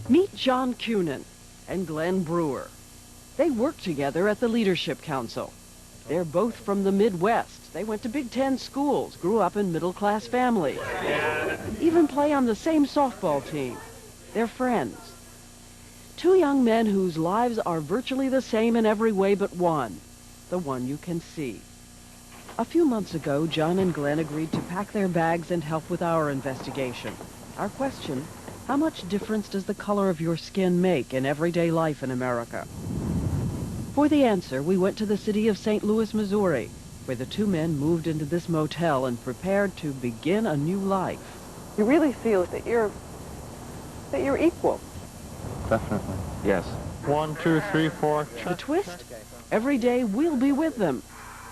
Meet John Cunin and Glenn Brewer. They work together at the Leadership Council. They're both from the Midwest. They went to Big Ten schools, grew up in middle-class families, even play on the same softball team. They're friends. Two young men whose lives are virtually the same in every way but one, the one you can see. A few months ago, John and Glenn agreed to pack their bags and help with our investigation. Our question: how much difference does the color of your skin make in everyday life in America? For the answer, we went to the city of St. Louis, Missouri, where the two men moved into this motel and prepared to begin a new life. You really feel that you're equal? Definitely. Yes. 1, 2, 3, 4. The twist? Every day we'll be with them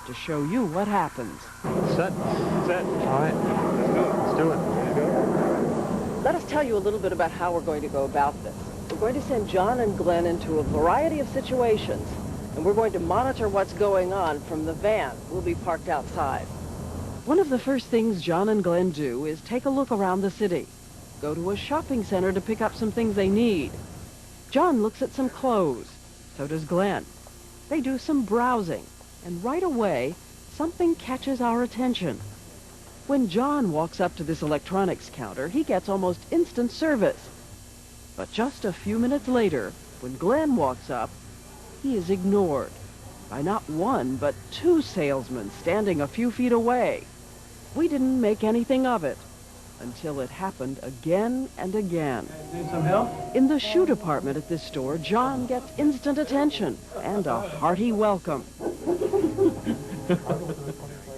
to show you what happens. Set. All right. Let's do it. Let us tell you a little bit about how we're going to go about this. We're going to send John and Glenn into a variety of situations, and we're going to monitor what's going on from the van. We'll be parked outside. One of the first things John and Glenn do is take a look around the city. Go to a shopping center to pick up some things they need. John looks at some clothes. So does Glenn. They do some browsing, and right away, something catches our attention. When John walks up to this electronics counter, he gets almost instant service. But just a few minutes later, when Glenn walks up, he is ignored by not one, but two salesmen standing a few feet away. We didn't make anything of it until it happened again and again. Need some help? In the shoe department at this store, John gets instant attention and a hearty welcome.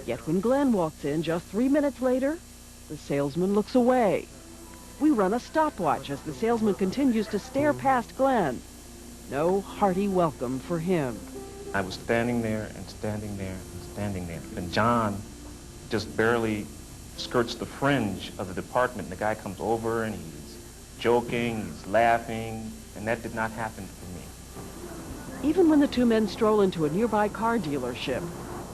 Yet when Glenn walks in just 3 minutes later, the salesman looks away. We run a stopwatch as the salesman continues to stare past Glenn. No hearty welcome for him. I was standing there and standing there and standing there. And John just barely skirts the fringe of the department. And the guy comes over and he's joking, he's laughing, and that did not happen for me. Even when the two men stroll into a nearby car dealership,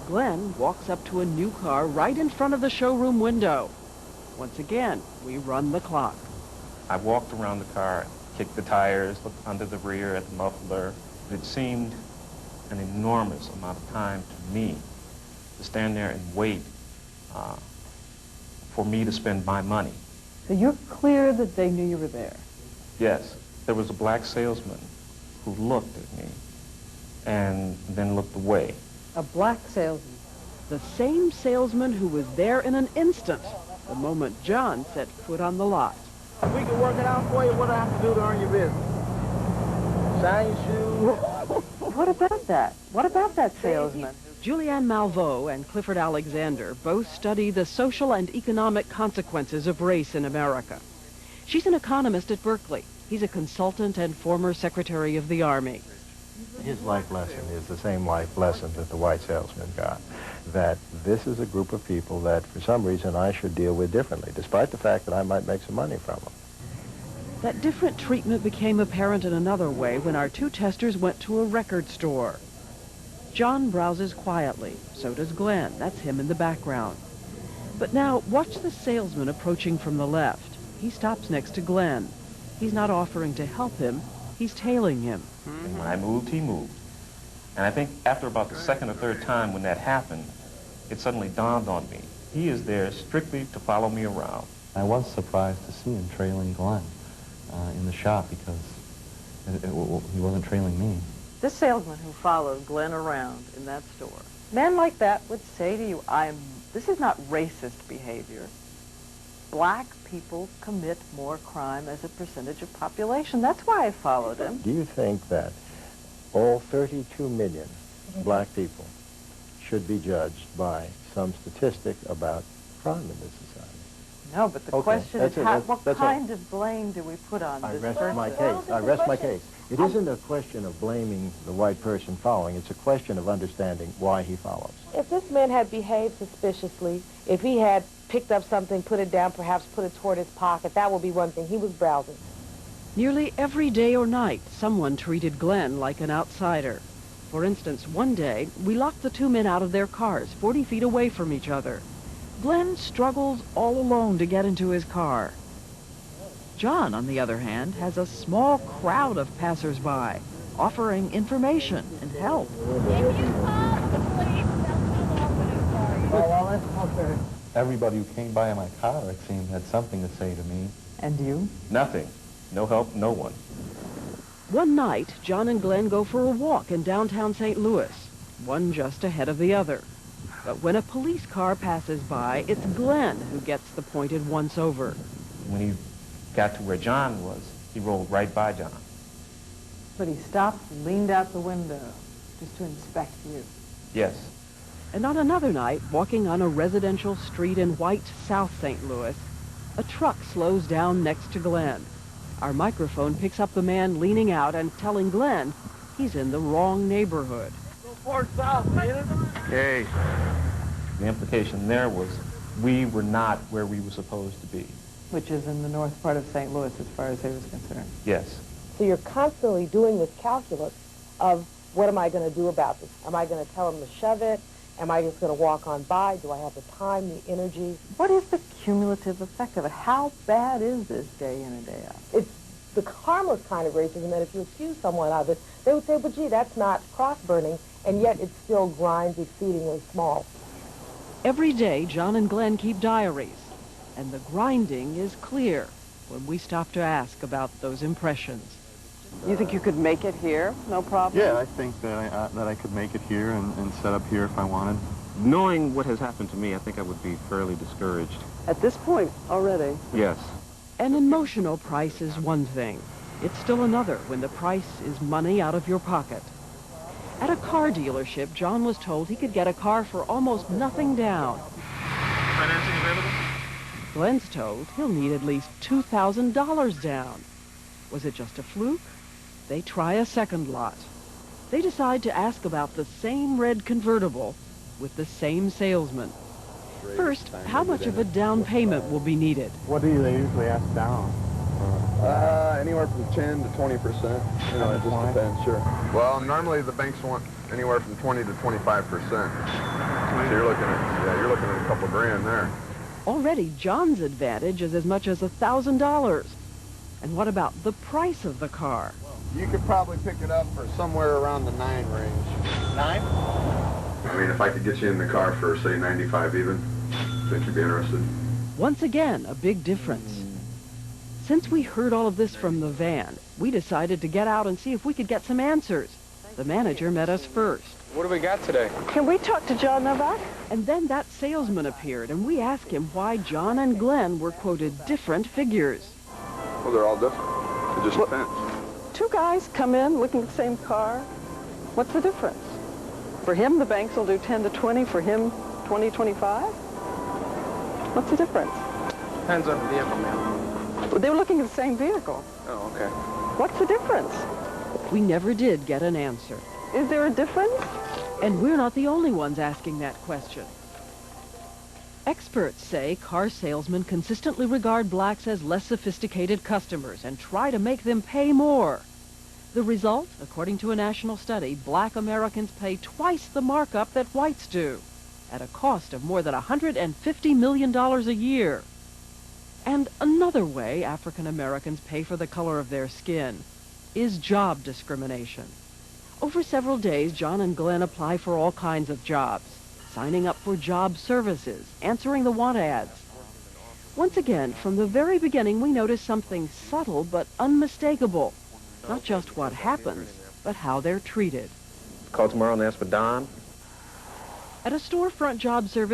Glenn walks up to a new car right in front of the showroom window. Once again, we run the clock. I walked around the car, kicked the tires, looked under the rear at the muffler. It seemed an enormous amount of time to me to stand there and wait for me to spend my money. So you're clear that they knew you were there? Yes. There was a black salesman who looked at me and then looked away. A black salesman? The same salesman who was there in an instant, the moment John set foot on the lot. We can work it out for you. What do I have to do to earn your business? Sign your shoes. What about that? What about that salesman? Julianne Malveaux and Clifford Alexander both study the social and economic consequences of race in America. She's an economist at Berkeley. He's a consultant and former Secretary of the Army. His life lesson is the same life lesson that the white salesman got, that this is a group of people that for some reason I should deal with differently, despite the fact that I might make some money from them. That different treatment became apparent in another way when our two testers went to a record store. John browses quietly, so does Glenn. That's him in the background. But now, watch the salesman approaching from the left. He stops next to Glenn. He's not offering to help him, he's tailing him. And when I moved, he moved. And I think after about the second or third time when that happened, it suddenly dawned on me. He is there strictly to follow me around. I was surprised to see him trailing Glenn in the shop because he wasn't trailing me. This salesman who followed Glenn around in that store, men like that would say to you, this is not racist behavior. Black people commit more crime as a percentage of population. That's why I followed him. Do you think that all 32 million black people should be judged by some statistic about crime in this society? No, but the question is, what kind of blame do we put on this person? I rest my case. It isn't a question of blaming the white person following. It's a question of understanding why he follows. If this man had behaved suspiciously, if he had picked up something, put it down, perhaps put it toward his pocket, that would be one thing. He was browsing. Nearly every day or night, someone treated Glenn like an outsider. For instance, one day, we locked the two men out of their cars, 40 feet away from each other. Glenn struggles all alone to get into his car. John, on the other hand, has a small crowd of passersby offering information and help. If you call the police, they'll come open it for you. Everybody who came by in my car, it seemed, had something to say to me. And you? Nothing. No help, no one. One night, John and Glenn go for a walk in downtown St. Louis, one just ahead of the other. But when a police car passes by, it's Glenn who gets the pointed once-over. When he got to where John was, he rolled right by John. But he stopped and leaned out the window just to inspect you. Yes. And on another night, walking on a residential street in White, South St. Louis, a truck slows down next to Glenn. Our microphone picks up the man leaning out and telling Glenn he's in the wrong neighborhood. Okay. The implication there was we were not where we were supposed to be. Which is in the north part of St. Louis as far as they was concerned. Yes. So you're constantly doing this calculus of what am I going to do about this? Am I going to tell him to shove it? Am I just going to walk on by? Do I have the time, the energy? What is the cumulative effect of it? How bad is this day in and day out? It's the harmless kind of racism that if you accuse someone of it, they would say, well, gee, that's not cross-burning, and yet it still grinds exceedingly small. Every day, John and Glenn keep diaries, and the grinding is clear when we stop to ask about those impressions. You think you could make it here? No problem? Yeah, I think that I could make it here and set up here if I wanted. Knowing what has happened to me, I think I would be fairly discouraged. At this point already. Yes. An emotional price is one thing. It's still another when the price is money out of your pocket. At a car dealership, John was told he could get a car for almost nothing down. Financing available? Glenn's told he'll need at least $2,000 down. Was it just a fluke? They try a second lot. They decide to ask about the same red convertible with the same salesman. First, how much of a down payment will be needed? What do they usually ask down? Anywhere from 10 to 20%. You know, it just depends, sure. Well, normally the banks want anywhere from 20 to 25%. So you're looking at a couple grand there. Already, John's advantage is as much as $1,000. And what about the price of the car? You could probably pick it up for somewhere around the 9 range. 9? I mean, if I could get you in the car for, say, 95 even, think you'd be interested? Once again, a big difference. Since we heard all of this from the van, we decided to get out and see if we could get some answers. The manager met us first. What do we got today? Can we talk to John Novak? And then that salesman appeared, and we asked him why John and Glenn were quoted different figures. Well, they're all different. It just depends. Two guys come in looking at the same car. What's the difference? For him, the banks will do 10 to 20. For him, 20, 25? What's the difference? Depends on the vehicle, ma'am. They were looking at the same vehicle. Oh, okay. What's the difference? We never did get an answer. Is there a difference? And we're not the only ones asking that question. Experts say car salesmen consistently regard blacks as less sophisticated customers and try to make them pay more. The result, according to a national study, black Americans pay twice the markup that whites do, at a cost of more than $150 million a year. And another way African Americans pay for the color of their skin is job discrimination. Over several days, John and Glenn apply for all kinds of jobs, signing up for job services, answering the want ads. Once again, from the very beginning, we notice something subtle but unmistakable. Not just what happens, but how they're treated. Call tomorrow and ask for Don. At a storefront job service,